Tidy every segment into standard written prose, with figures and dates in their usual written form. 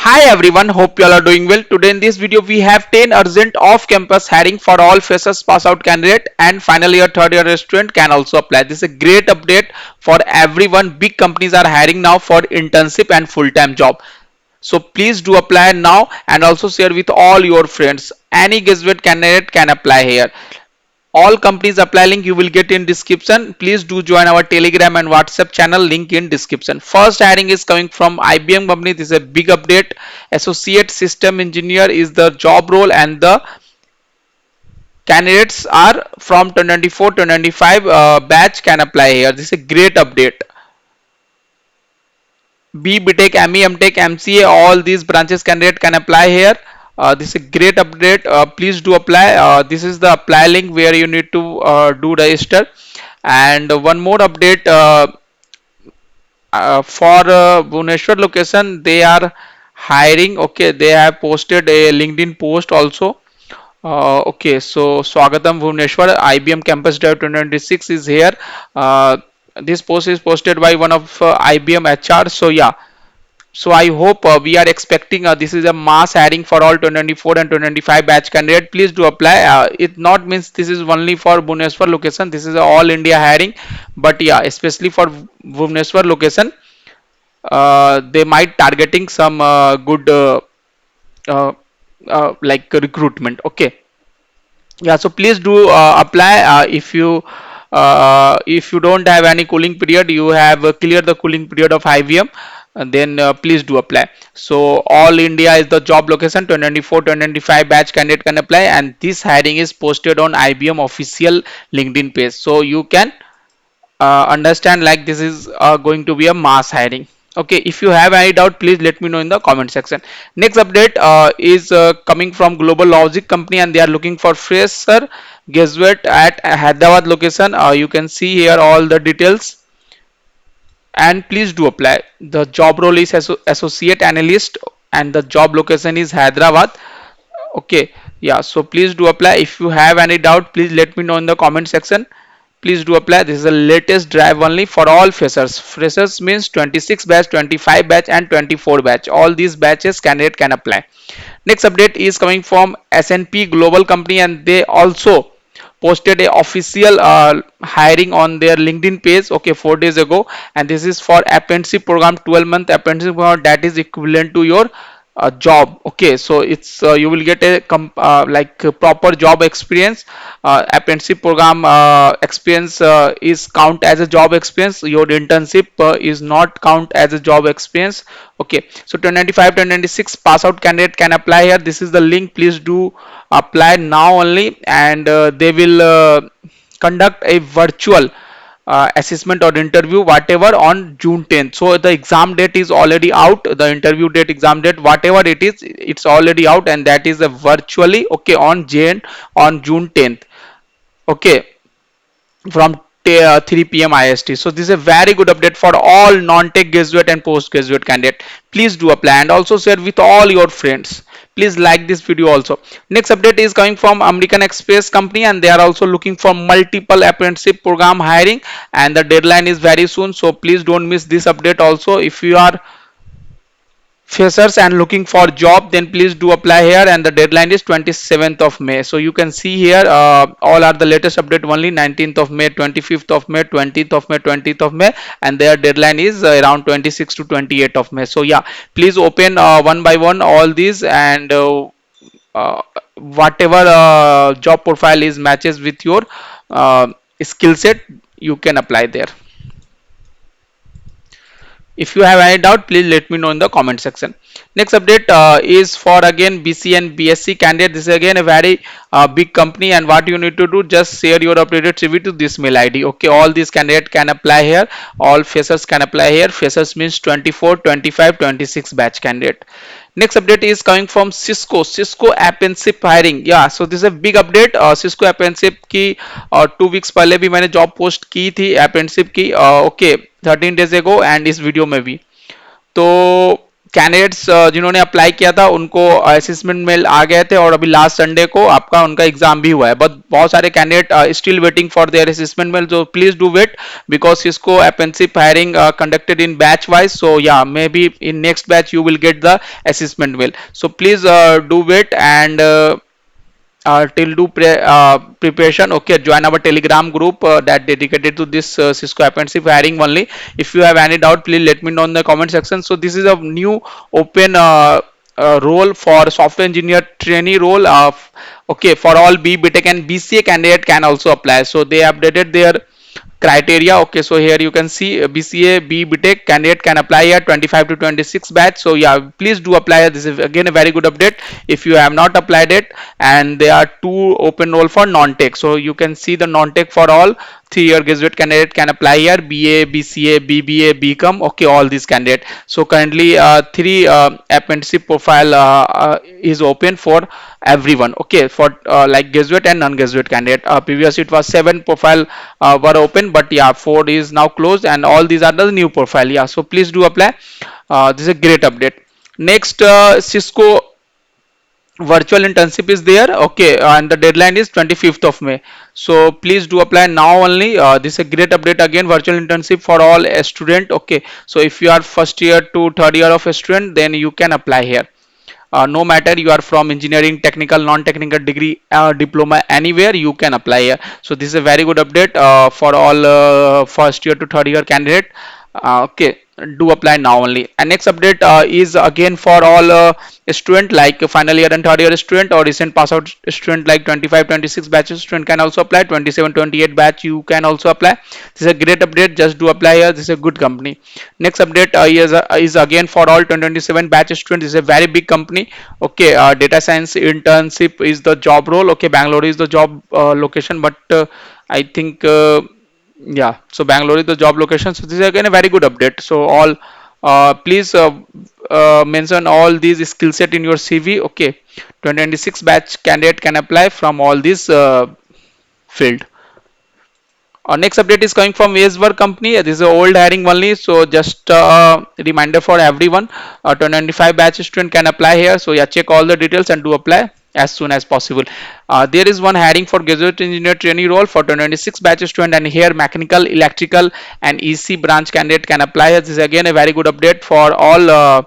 Hi everyone, hope you all are doing well. Today in this video we have 10 urgent off-campus hiring for all freshers pass out candidate and final year third year student can also apply. This is a great update for everyone. Big companies are hiring now for internship and full-time job. So please do apply now and also share with all your friends. Any graduate candidate can apply here. All companies apply link you will get in description. Please do join our Telegram and WhatsApp channel, link in description. First hiring is coming from IBM company. This is a big update. Associate system engineer is the job role and the candidates are from 2024 2025 batch can apply here. This is a great update. BTech, ME, MCA, all these branches candidate can apply here. This is a great update. Please do apply. This is the apply link where you need to do register. And one more update for Bhubaneswar location, they are hiring. Okay, they have posted a LinkedIn post also. Okay, so Swagatam Bhubaneswar, IBM Campus Drive 2026 is here. Uh, this post is posted by one of IBM HR. So yeah, so I hope we are expecting this is a mass hiring for all 2024 and 2025 batch candidate. Please do apply. It not means this is only for Bhubaneswar location. This is a all India hiring, but yeah, especially for Bhubaneswar location, they might targeting some good uh, like recruitment. Okay, yeah, so please do apply. If you don't have any cooling period, you have cleared the cooling period of IVM, and then please do apply. So all India is the job location. 2024 2025 batch candidate can apply, and this hiring is posted on IBM official LinkedIn page, so you can understand like this is going to be a mass hiring. Okay, if you have any doubt, please let me know in the comment section. Next update is coming from Global Logic company, and they are looking for fresher graduate at Hyderabad location. You can see here all the details, and please do apply. The job role is associate analyst and the job location is Hyderabad. Okay, yeah, so please do apply. If you have any doubt, please let me know in the comment section. Please do apply. This is the latest drive only for all freshers. Freshers means 26 batch, 25 batch and 24 batch. All these batches candidate can apply. Next update is coming from S&P Global company, and they also posted a official hiring on their LinkedIn page, okay, 4 days ago. And this is for apprenticeship program, 12-month apprenticeship program, that is equivalent to your job. Okay, so it's you will get a like a proper job experience. Apprenticeship program experience is count as a job experience. Your internship is not count as a job experience. Okay, so 2095 2096 pass out candidate can apply here. This is the link. Please do apply now only, and they will conduct a virtual assessment or interview whatever on June 10th. So the exam date is already out, the interview date, exam date, whatever it is, it's already out, and that is virtually, okay, on June 10th. Okay, from 3 p.m. IST. So this is a very good update for all non-tech graduate and post-graduate candidate. Please do apply and also share with all your friends. Please like this video also. Next update is coming from American Express company, and they are also looking for multiple apprenticeship program hiring, and the deadline is very soon. So please don't miss this update also. If you are freshers and looking for job, then please do apply here, and the deadline is 27th of May. So you can see here all are the latest update only. 19th of May, 25th of May, 20th of May, 20th of May, and their deadline is around 26 to 28th of May. So yeah, please open one by one all these, and whatever job profile is matches with your skill set, you can apply there. If you have any doubt, please let me know in the comment section. Next update is for again BC and BSc candidate. This is again a very big company, and what you need to do, just share your updated CV to this mail ID. Okay, all these candidates can apply here. All freshers can apply here. Freshers means 24, 25, 26 batch candidate. Next update is coming from Cisco apprenticeship hiring. Yeah, so this is a big update. Cisco apprenticeship की 2 weeks पहले भी मैंने job post की थी apprenticeship की, okay, 13 days ago, and इस video में भी. तो कैंडिडेट्स जिन्होंने अप्लाई किया था उनको असेसमेंट मेल आ गए थे और अभी लास्ट संडे को आपका उनका एग्जाम भी हुआ है, बट बहुत सारे candidate still waiting for their assessment mail, so please do wait because Cisco apprenticeship hiring conducted in batch wise, so yeah, maybe in next batch you will get the assessment mail, so please do wait and till do preparation. Okay, join our telegram group that dedicated to this Cisco apprenticeship hiring only. If you have any doubt, please let me know in the comment section. So this is a new open role for software engineer trainee role of, okay, for all B BTech and BCA candidate can also apply, so they updated their criteria. Okay, so here you can see BCA B BTech candidate can apply here 25 to 26 batch, so yeah, please do apply. This is again a very good update if you have not applied it. And there are two open role for non-tech, so you can see the non-tech for all 3-year graduate candidate can apply here: BA, BCA, BBA, BCom. Okay, all these candidate. So currently three apprenticeship profile is open for everyone. Okay, for like graduate and non-graduate candidate. Previously it was 7 profile were open, but yeah, 4 is now closed and all these are the new profile. Yeah, so please do apply. This is a great update. Next, Cisco virtual internship is there. Okay, and the deadline is 25th of May, so please do apply now only. This is a great update again, virtual internship for all a student. Okay, so if you are first year to third year of a student, then you can apply here. No matter you are from engineering, technical, non-technical degree, diploma, anywhere you can apply here. So this is a very good update for all first year to third year candidate. Okay, do apply now only. And next update is again for all student like final year and third year student or recent pass out student, like 25 26 batches student can also apply, 27 28 batch you can also apply. This is a great update, just do apply here. This is a good company. Next update is again for all 2027 batch student. This is a very big company. Okay, data science internship is the job role. Okay, Bangalore is the job location, but I think yeah, so Bangalore is the job location. So this is again a very good update. So all please mention all these skill set in your CV. Okay, 2026 batch candidate can apply from all these field. Our next update is coming from Wastework company. This is an old hiring only, so just reminder for everyone. 2025 batch student can apply here. So yeah, check all the details and do apply as soon as possible. There is one hiring for graduate engineer trainee role for 2026 batch student, and here mechanical, electrical, and EC branch candidate can apply. This is again a very good update for all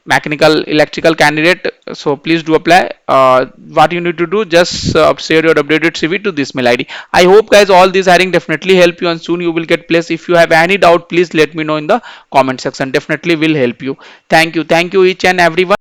mechanical electrical candidate, so please do apply. What you need to do, just share your updated CV to this mail ID. I hope guys all these hiring definitely help you and soon you will get placed. If you have any doubt, please let me know in the comment section, definitely will help you. Thank you each and everyone.